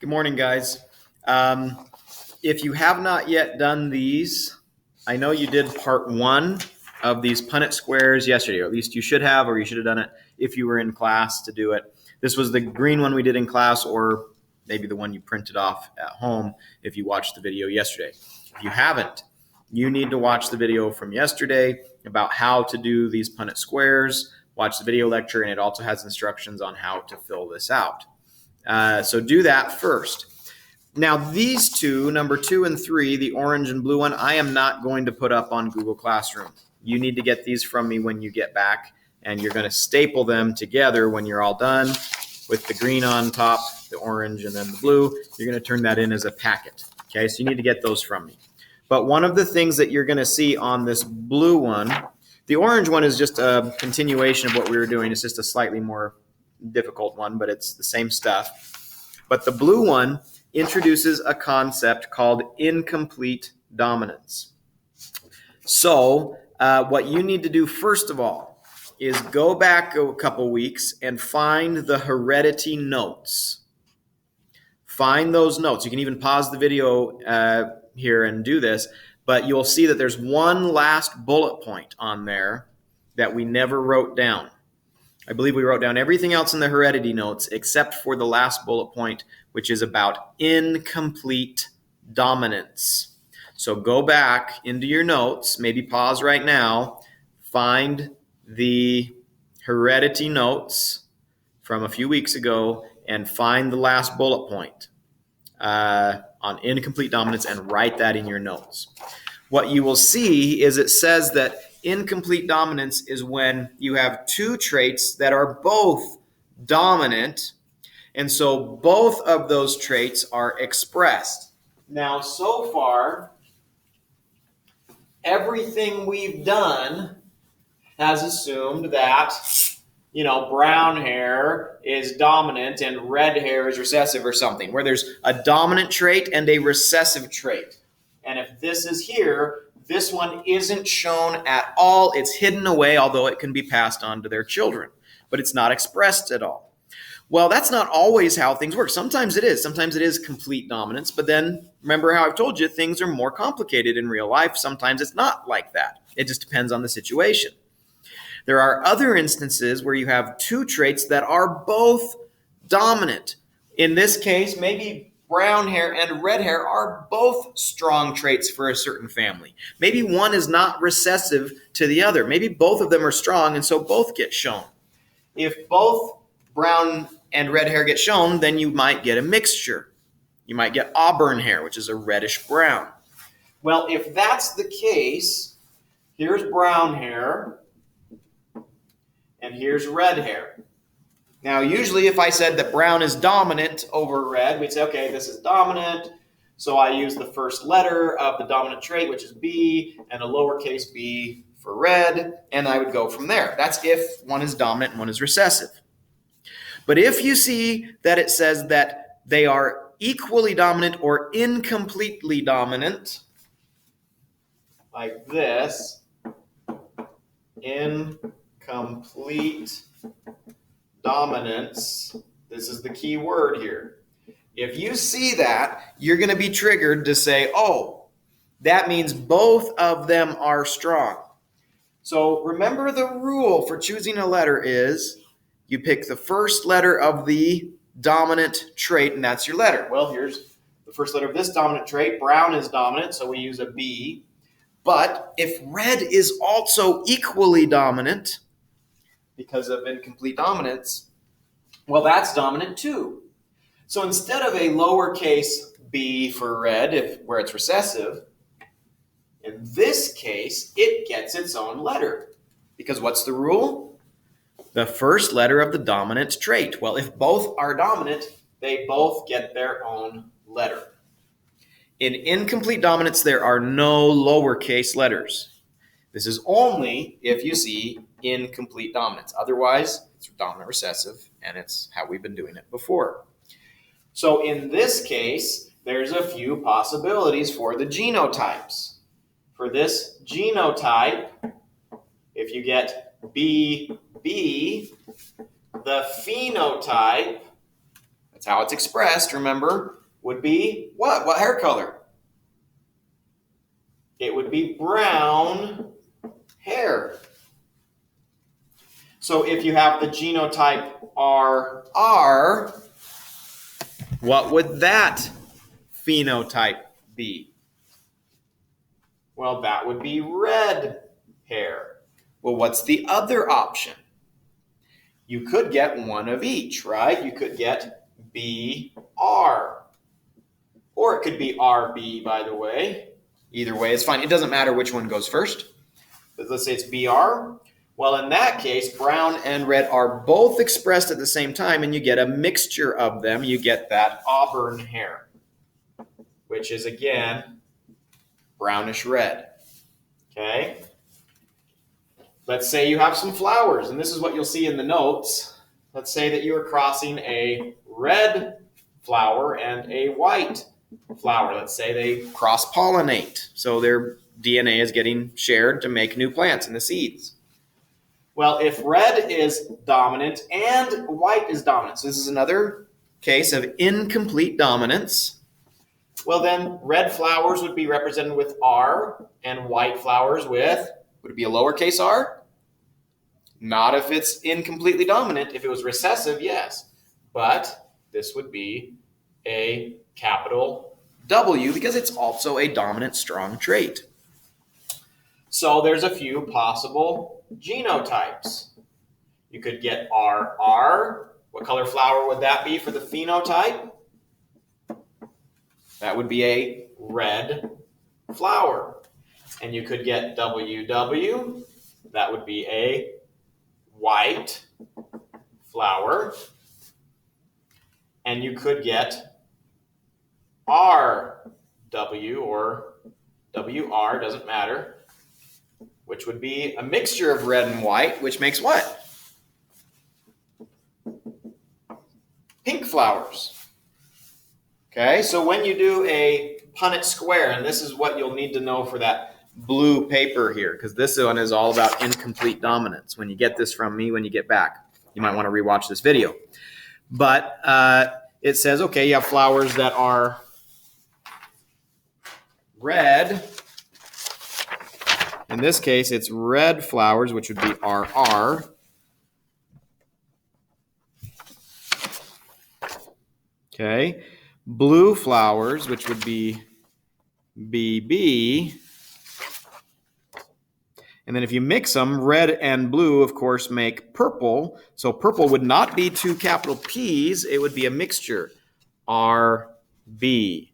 Good morning, guys. If you have not yet done these, I know you did part one of these Punnett squares yesterday, or at least you should have, or you should have done it if you were in class to do it. This was the green one we did in class, or maybe the one you printed off at home if you watched the video yesterday. If you haven't, you need to watch the video from yesterday about how to do these Punnett squares. Watch the video lecture, and it also has instructions on how to fill this out. So do that first. Now, these two, number 2 and 3, the orange and blue one, I am not going to put up on Google Classroom. You need to get these from me when you get back, and you're going to staple them together when you're all done with the green on top, the orange, and then the blue. You're going to turn that in as a packet. Okay, so you need to get those from me. But one of the things that you're going to see on this blue one, the orange one is just a continuation of what we were doing. It's just a slightly more difficult one, but it's the same stuff. But the blue one introduces a concept called incomplete dominance. So what you need to do first of all is go back a couple weeks and find the heredity notes. Find those notes. You can even pause the video here and do this, but you'll see that there's one last bullet point on there that we never wrote down. I believe we wrote down everything else in the heredity notes except for the last bullet point, which is about incomplete dominance. So go back into your notes, maybe pause right now, find the heredity notes from a few weeks ago, and find the last bullet point on incomplete dominance and write that in your notes. What you will see is it says that incomplete dominance is when you have two traits that are both dominant, and so both of those traits are expressed. Now, so far, everything we've done has assumed that, brown hair is dominant and red hair is recessive or something, where there's a dominant trait and a recessive trait. And if this is here, this one isn't shown at all. It's hidden away, although it can be passed on to their children, but it's not expressed at all. Well, that's not always how things work. Sometimes it is. Sometimes it is complete dominance, but then remember how I've told you, things are more complicated in real life. Sometimes it's not like that. It just depends on the situation. There are other instances where you have two traits that are both dominant. In this case, maybe brown hair and red hair are both strong traits for a certain family. Maybe one is not recessive to the other. Maybe both of them are strong, and so both get shown. If both brown and red hair get shown, then you might get a mixture. You might get auburn hair, which is a reddish brown. Well, if that's the case, here's brown hair, and here's red hair. Now, usually if I said that brown is dominant over red, we'd say, okay, this is dominant, so I use the first letter of the dominant trait, which is B, and a lowercase b for red, and I would go from there. That's if one is dominant and one is recessive. But if you see that it says that they are equally dominant or incompletely dominant, like this, incomplete dominance, this is the key word here. If you see that, you're going to be triggered to say, oh, that means both of them are strong. So remember, the rule for choosing a letter is you pick the first letter of the dominant trait, and that's your letter. Well, here's the first letter of this dominant trait. Brown is dominant, so we use a B. But if red is also equally dominant, because of incomplete dominance, well, that's dominant too. So instead of a lowercase b for red, where it's recessive, in this case, it gets its own letter. Because what's the rule? The first letter of the dominant trait. Well, if both are dominant, they both get their own letter. In incomplete dominance, there are no lowercase letters. This is only if you see incomplete dominance. Otherwise, it's dominant recessive, and it's how we've been doing it before. So in this case, there's a few possibilities for the genotypes. For this genotype, if you get BB, the phenotype That's how it's expressed, remember, would be what? What hair color? It would be brown hair. So if you have the genotype RR, what would that phenotype be? Well, that would be red hair. Well, what's the other option? You could get one of each, right? You could get BR. Or it could be RB, by the way. Either way, it's fine. It doesn't matter which one goes first. But let's say it's BR. Well, in that case, brown and red are both expressed at the same time, and you get a mixture of them. You get that auburn hair, which is, again, brownish red. Okay? Let's say you have some flowers, and this is what you'll see in the notes. Let's say that you are crossing a red flower and a white flower. Let's say they cross-pollinate, so their DNA is getting shared to make new plants in the seeds. Well, if red is dominant and white is dominant, so this is another case of incomplete dominance, well then red flowers would be represented with R and white flowers with, would it be a lowercase r? Not if it's incompletely dominant. If it was recessive, yes. But this would be a capital W because it's also a dominant strong trait. So there's a few possible genotypes. You could get RR. What color flower would that be for the phenotype? That would be a red flower. And you could get WW. That would be a white flower. And you could get RW or WR, doesn't matter, which would be a mixture of red and white, which makes what? Pink flowers. Okay, so when you do a Punnett square, and this is what you'll need to know for that blue paper here, because this one is all about incomplete dominance. When you get this from me, when you get back, you might want to rewatch this video. But it says, okay, you have flowers that are red. In this case, it's red flowers, which would be RR. Okay. Blue flowers, which would be BB. And then if you mix them, red and blue, of course, make purple. So purple would not be two capital P's. It would be a mixture. RB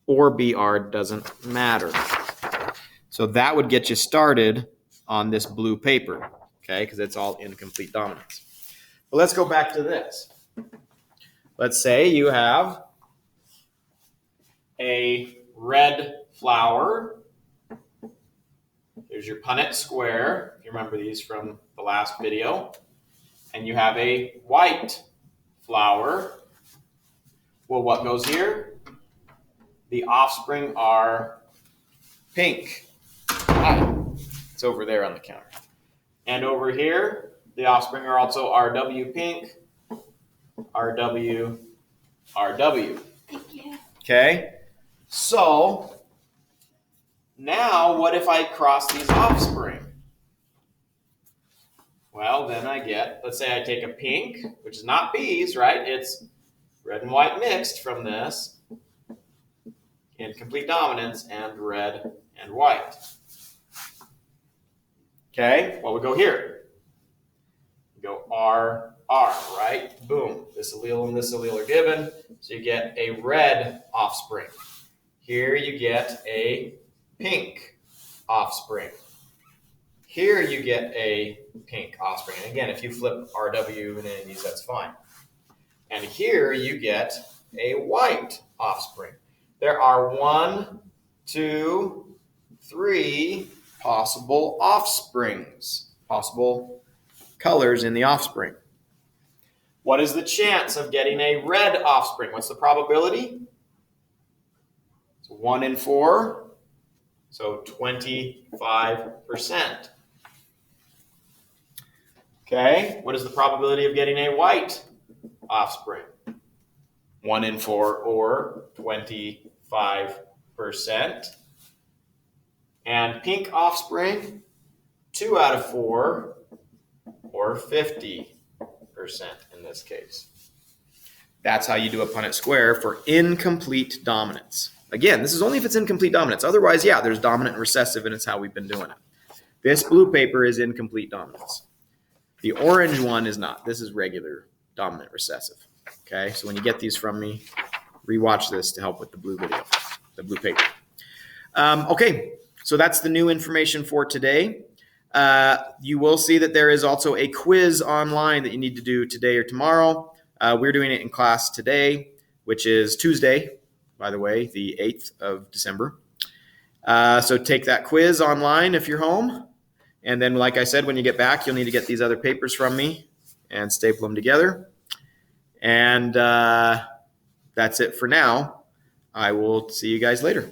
or BR doesn't matter. So that would get you started on this blue paper, okay, because it's all incomplete dominance. But let's go back to this. Let's say you have a red flower. Here's your Punnett square, if you remember these from the last video. And you have a white flower. Well, what goes here? The offspring are pink. It's over there on the counter. And over here, the offspring are also RW pink, RW, RW. Thank you. Okay? So, now what if I cross these offspring? Well, then I get, let's say I take a pink, which is not bees, right? It's red and white mixed from this, incomplete dominance, and red and white. Okay, well, we go here. We go R, R, right? Boom. This allele and this allele are given, so you get a red offspring. Here you get a pink offspring. Here you get a pink offspring. And again, if you flip RW and any of these, that's fine. And here you get a white offspring. There are 1, 2, 3 possible offsprings, possible colors in the offspring. What is the chance of getting a red offspring? What's the probability? It's 1 in 4, so 25%. Okay, what is the probability of getting a white offspring? 1 in 4 or 25%. And pink offspring, 2 out of 4 or 50% in this case. That's how you do a Punnett square for incomplete dominance. Again, this is only if it's incomplete dominance. Otherwise, yeah, there's dominant and recessive, and it's how we've been doing it. This blue paper is incomplete dominance. The orange one is not. This is regular dominant recessive. Okay, so when you get these from me, rewatch this to help with the blue video, the blue paper. Okay, so that's the new information for today. You will see that there is also a quiz online that you need to do today or tomorrow. We're doing it in class today, which is Tuesday, by the way, the 8th of December. So take that quiz online if you're home. And then, like I said, when you get back, you'll need to get these other papers from me and staple them together. And that's it for now. I will see you guys later.